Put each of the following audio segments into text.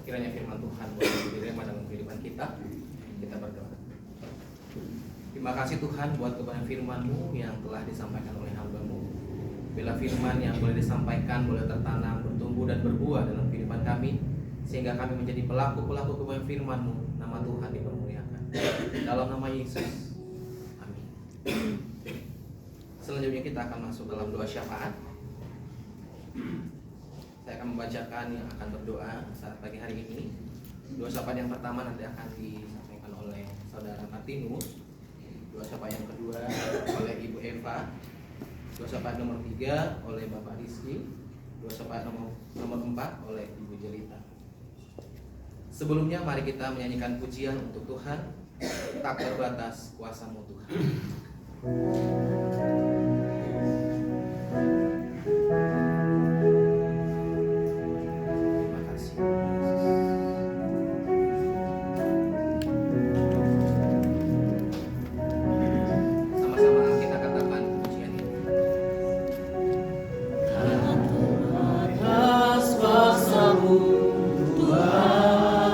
Kiranya firman Tuhan boleh diterima dalam kehidupan kita. Kita berdoa. Terima kasih Tuhan buat kebenaran firman-Mu yang telah disampaikan oleh hamba-Mu. Bila firman yang boleh disampaikan boleh tertanam, bertumbuh dan berbuah dalam kehidupan kami, sehingga kami menjadi pelaku-pelaku kebenaran firman-Mu. Nama Tuhan dipermuliakan. Dalam nama Yesus. Amin. Selanjutnya kita akan masuk dalam doa syafaat. Saya akan membacakan yang akan berdoa saat pagi hari ini. Doa syafaat yang pertama nanti akan disampaikan oleh Saudara Martinus. Doa syafaat yang kedua oleh Ibu Eva. Doa syafaat nomor 3 oleh Bapak Rizky. Doa syafaat nomor 4 oleh Ibu Jelita. Sebelumnya mari kita menyanyikan pujian untuk Tuhan. Tak terbatas kuasa-Mu Tuhan. Terima kasih. Sama-sama kita katakan pujian ini. Atas kuasa-Mu Tuhan,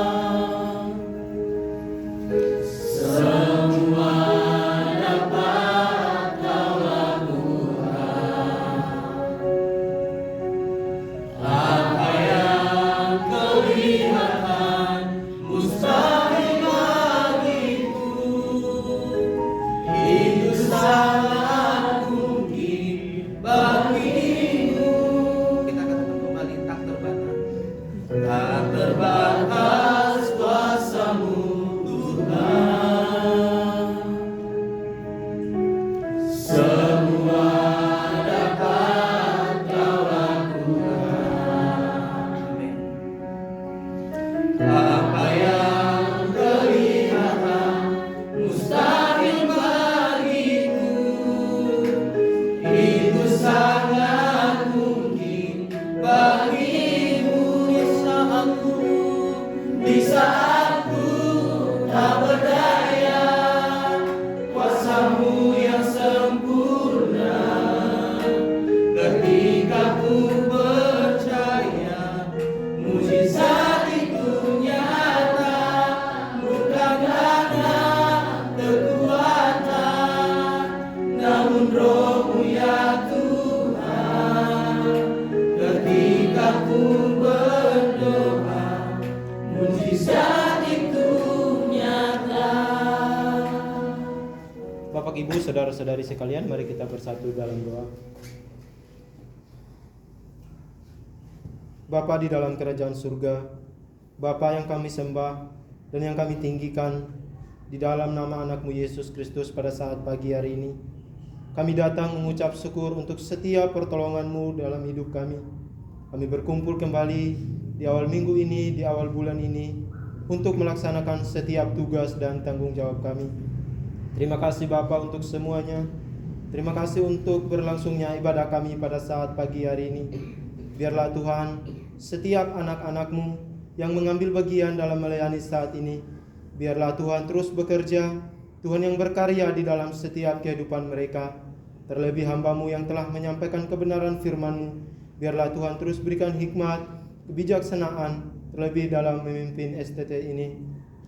semua dapat Kau lakukan. Apa yang kelihatan mustahil bagiku, itu sangat mungkin bagimu. Kita katakan kembali tak terbatas. Tak terbatas kuasa-Mu Tuhan, semua dapat Kau lakukan. Amin. Apa yang kelihatan mustahil bagiku, itu sangat mungkin bagimu. Di saat ku tak berdaya, kuasa-Mu yang sempurna. Ketika ku percaya, mujizat itu nyata, bukan karena kekuatan, namun Roh-Mu ya Tuhan. Ketika ku berdoa, mujizat itu nyata. Bapak Ibu, saudara-saudari sekalian, mari kita bersatu dalam doa. Bapa di dalam kerajaan surga, Bapa yang kami sembah dan yang kami tinggikan, di dalam nama anak-Mu Yesus Kristus pada saat pagi hari ini, kami datang mengucap syukur untuk setiap pertolongan-Mu dalam hidup kami. Kami berkumpul kembali di awal minggu ini, di awal bulan ini, untuk melaksanakan setiap tugas dan tanggung jawab kami. Terima kasih Bapa untuk semuanya. Terima kasih untuk berlangsungnya ibadah kami pada saat pagi hari ini. Biarlah Tuhan, setiap anak-anak-Mu yang mengambil bagian dalam melayani saat ini, biarlah Tuhan terus bekerja, Tuhan yang berkarya di dalam setiap kehidupan mereka. Terlebih hamba-Mu yang telah menyampaikan kebenaran firman-Mu, biarlah Tuhan terus berikan hikmat, kebijaksanaan, terlebih dalam memimpin STT ini.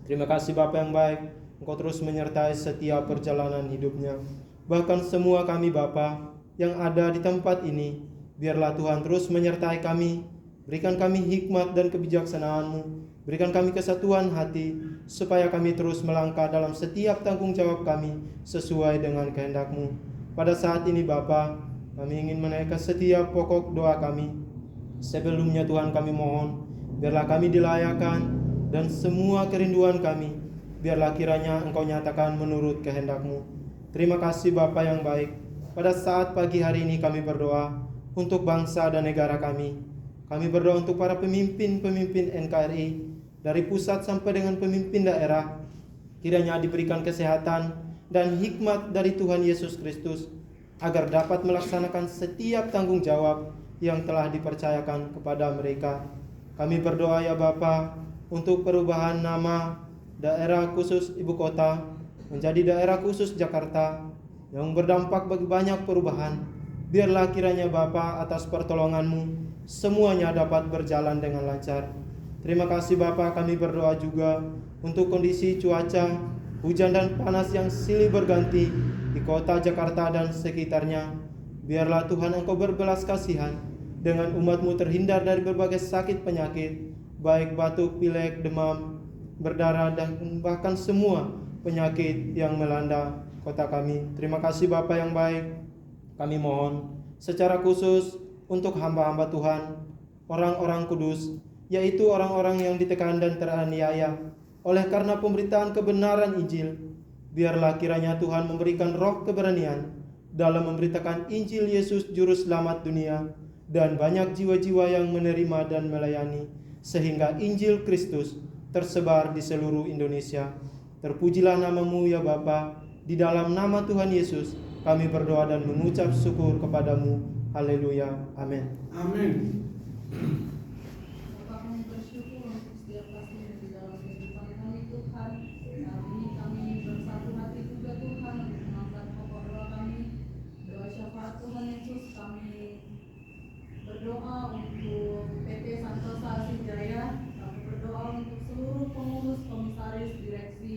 Terima kasih Bapa yang baik, Engkau terus menyertai setiap perjalanan hidupnya. Bahkan semua kami Bapa yang ada di tempat ini, biarlah Tuhan terus menyertai kami, berikan kami hikmat dan kebijaksanaan-Mu, berikan kami kesatuan hati, supaya kami terus melangkah dalam setiap tanggung jawab kami sesuai dengan kehendak-Mu. Pada saat ini Bapa, kami ingin menaikkan setiap pokok doa kami. Sebelumnya Tuhan kami mohon, biarlah kami dilayakan dan semua kerinduan kami, biarlah kiranya Engkau nyatakan menurut kehendak-Mu. Terima kasih Bapa yang baik. Pada saat pagi hari ini kami berdoa untuk bangsa dan negara kami. Kami berdoa untuk para pemimpin-pemimpin NKRI, dari pusat sampai dengan pemimpin daerah. Kiranya diberikan kesehatan dan hikmat dari Tuhan Yesus Kristus, agar dapat melaksanakan setiap tanggung jawab yang telah dipercayakan kepada mereka. Kami berdoa ya Bapa untuk perubahan nama daerah khusus ibu kota menjadi daerah khusus Jakarta, yang berdampak bagi banyak perubahan. Biarlah kiranya Bapa atas pertolongan-Mu semuanya dapat berjalan dengan lancar. Terima kasih Bapa, kami berdoa juga untuk kondisi cuaca, hujan dan panas yang silih berganti di kota Jakarta dan sekitarnya. Biarlah Tuhan Engkau berbelas kasihan dengan umat-Mu terhindar dari berbagai sakit penyakit, baik batuk, pilek, demam, berdarah, dan bahkan semua penyakit yang melanda kota kami. Terima kasih Bapa yang baik. Kami mohon secara khusus untuk hamba-hamba Tuhan, orang-orang kudus, yaitu orang-orang yang ditekan dan teraniaya oleh karena pemberitaan kebenaran Injil. Biarlah kiranya Tuhan memberikan roh keberanian dalam memberitakan Injil Yesus Juru Selamat dunia, dan banyak jiwa-jiwa yang menerima dan melayani, sehingga Injil Kristus tersebar di seluruh Indonesia. Terpujilah nama-Mu ya Bapa. Di dalam nama Tuhan Yesus kami berdoa dan mengucap syukur kepadamu. Haleluya. Amin. Amin. Bapak, kami bersyukur untuk setiap kasih di dalam kehidupan kami Tuhan. Saat ini kami bersatu hati juga Tuhan untuk mengangkat pokok doa kami, doa syafaat Tuhan Yesus. Kami berdoa untuk PT Santosa Asih Jaya. Kami berdoa untuk seluruh pengurus, komisaris, direksi,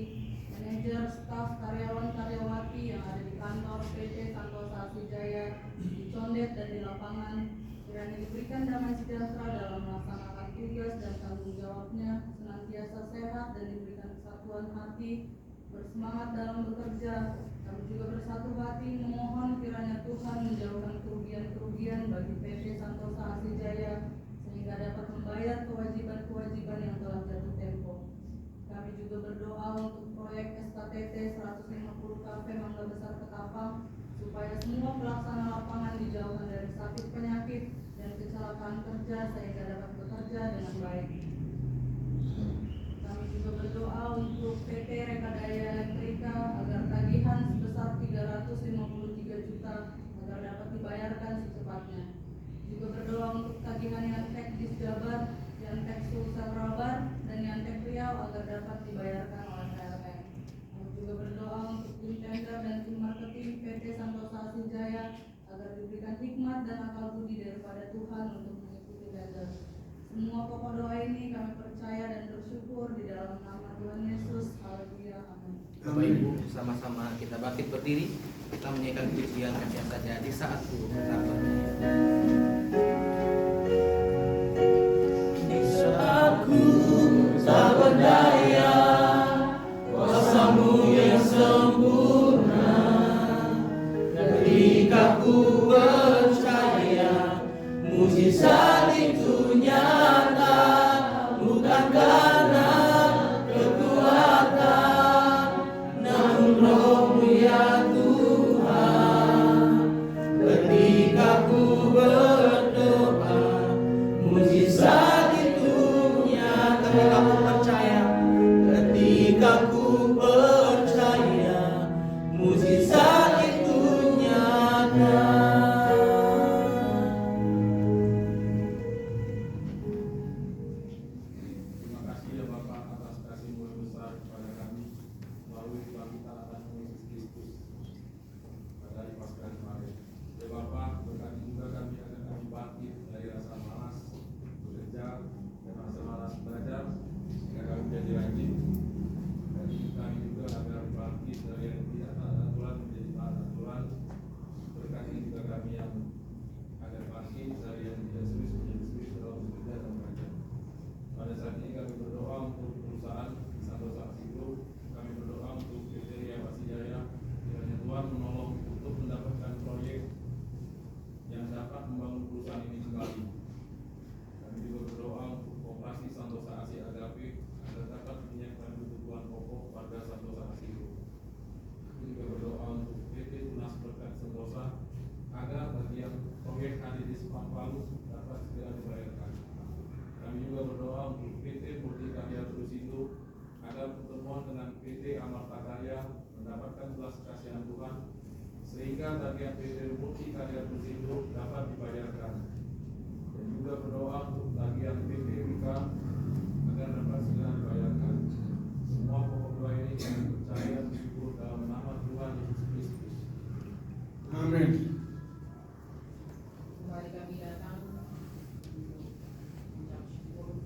manajer, staf, karyawan-karyawati yang ada di kantor PT Santosa Asih Jaya, di Condet dan di lapangan. Kiranya diberikan damai sejahtera dalam melaksanakan tugas dan tanggung jawabnya, senantiasa sehat dan diberikan kesatuan hati, bersemangat dalam bekerja. Kami juga bersatu hati memohon kiranya Tuhan menjauhkan kerugian-kerugian bagi PT Santosa Asih Jaya, sehingga dapat membayar kewajiban-kewajiban yang telah jatuh tempo. Kami juga berdoa untuk proyek SKTT 150 Kafe Mangga Besar Ketapang, supaya semua pelaksana lapangan dijauhkan dari sakit penyakit dan kecelakaan kerja, sehingga dapat bekerja dengan baik. Kami juga berdoa untuk PT Rekadaya Elektrika agar tagihan sebesar 353 juta agar dapat dibayarkan secepatnya. Juga berdoa untuk tagihan Yantek Disjabar, Yantek Sulsel Rabar, dan Yantek Riau agar dapat dibayarkan oleh PLN. Kami juga berdoa untuk tim tender dan tim marketing PT Santosa Asih Jaya agar diberikan hikmat dan akal budi daripada Tuhan untuk mengikuti tender. Semua pokok doa ini kami percaya dan bersyukur di dalam nama Tuhan Yesus. Haleluya. Amin. Bapak Ibu, sama-sama kita bangkit berdiri, kita menyanyikan pujian yang saja di saat Ku tak berdaya. Di saat ku tak berdaya, kuasa-Mu yang sempurna. Ketika ku percaya, mujizat itu nyata, bukan karena kekuatan, namun Roh-Mu ya Tuhan. Ketika ku berdoa, mujizat itu nyata. Ketika ku percaya, ketika ku percaya, mujizat itu nyata. Terima kasih ya Bapak atas kasih-Mu yang besar kepada kami melalui kebangkitan anak-Mu Yesus Kristus pada hari Paskah kemarin. Ya Bapak, berkati juga kami agar kami bangkit dari rasa malas bekerja dan rasa malas belajar, sehingga kami menjadi rajin. Dan kami juga agar bangkit dari yang tidak taat aturan menjadi taat aturan. Berkati juga kami yang agar bangkit dari yang tidak serius menjadi serius dalam bekerja dan belajar. Pada saat ini kami berdoa untuk perusahaan Santosa Asih Group. Kami berdoa untuk PT Riau Asih Jaya, kiranya Tuhan menolong untuk mendapatkan proyek yang dapat membangun perusahaan ini kembali. Kami juga berdoa untuk koperasi Santosa Asih Agape agar dapat menyiapkan kebutuhan pokok warga Santosa Asih Group. Kami juga berdoa untuk PT Tunas Berkat Sentosa agar bagian proyek HDD Palu dapat segera dibayarkan. Kami juga berdoa untuk PT Multikarya Trusindo agar pertemuan dengan PT Amarta Karya mendapatkan belas kasihan Tuhan, sehingga tagihan PT Multikarya Trusindo dapat dibayarkan. Dan juga berdoa untuk tagihan PT Wika agar dapat segera dibayarkan. Semua pokok doa ini kami percaya bersyukur dalam nama Tuhan Yesus Kristus. Amin. Kembali kami datang untuk mengucap syukur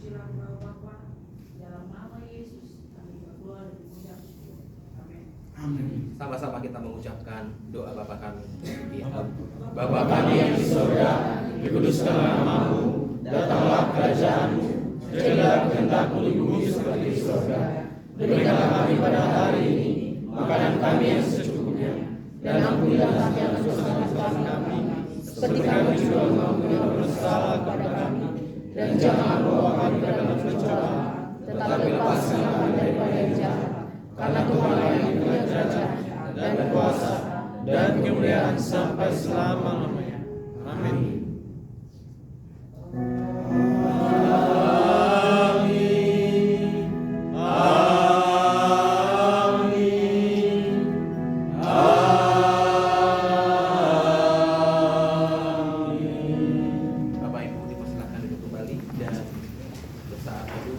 terpujilah Engkau Bapa, dalam nama Yesus kami berdoa dan mengucap syukur. Amin. Amin. Sama-sama kita mengucapkan doa Bapa kami. Ya. Bapa kami yang di surga, dikuduskanlah namamu, datanglah kerajaanmu, jadilah kehendak-Mu di bumi seperti di surga. Berikanlah kami pada hari ini makanan kami yang secukupnya, dan ampunilah dosa-dosa kami, seperti kami juga mengampuni orang bersalah kepada kami, dan jangan bawa kami ke dalam pencobaan, tetapi lepaskan kami daripada yang jahat. Karena Tuhan yang punya kerajaan dan kuasa dan kemuliaan sampai selama-lamanya. Amin. Bapak Ibu dipersilakan duduk kembali dan bersaat teduh.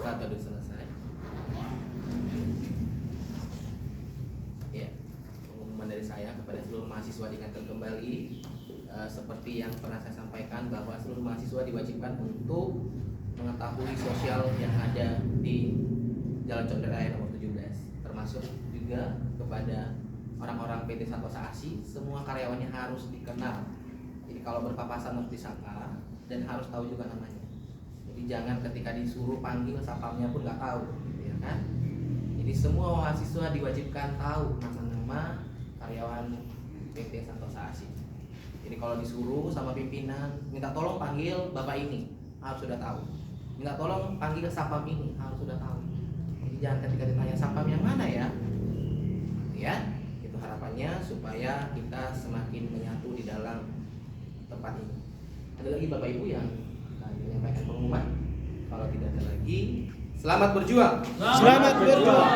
Saat teduh selesai. Ya, pengumuman dari saya kepada seluruh mahasiswa diingatkan kembali seperti yang pernah saya sampaikan bahwa seluruh mahasiswa diwajibkan untuk mengetahui sosial yang ada di Jalan Conderaya nomor 17, termasuk juga kepada orang-orang PT Santosa ASI, semua karyawannya harus dikenal. Jadi kalau berpapasan harus disapa dan harus tahu juga namanya. Jadi jangan ketika disuruh panggil sapamnya pun nggak tahu, gitu ya kan? Jadi semua mahasiswa diwajibkan tahu nama-nama karyawan PT Santosa ASI. Jadi kalau disuruh sama pimpinan, minta tolong panggil bapak ini, harus sudah tahu. Minta tolong panggil sapam ini, harus sudah tahu. Jadi jangan ketika ditanya sapam yang mana ya, ya itu harapannya supaya kita semakin menyatu di dalam tempat ini. Ada lagi bapak ibu yang menyampaikan pengumuman? Kalau tidak ada lagi, selamat berjuang. Selamat berjuang.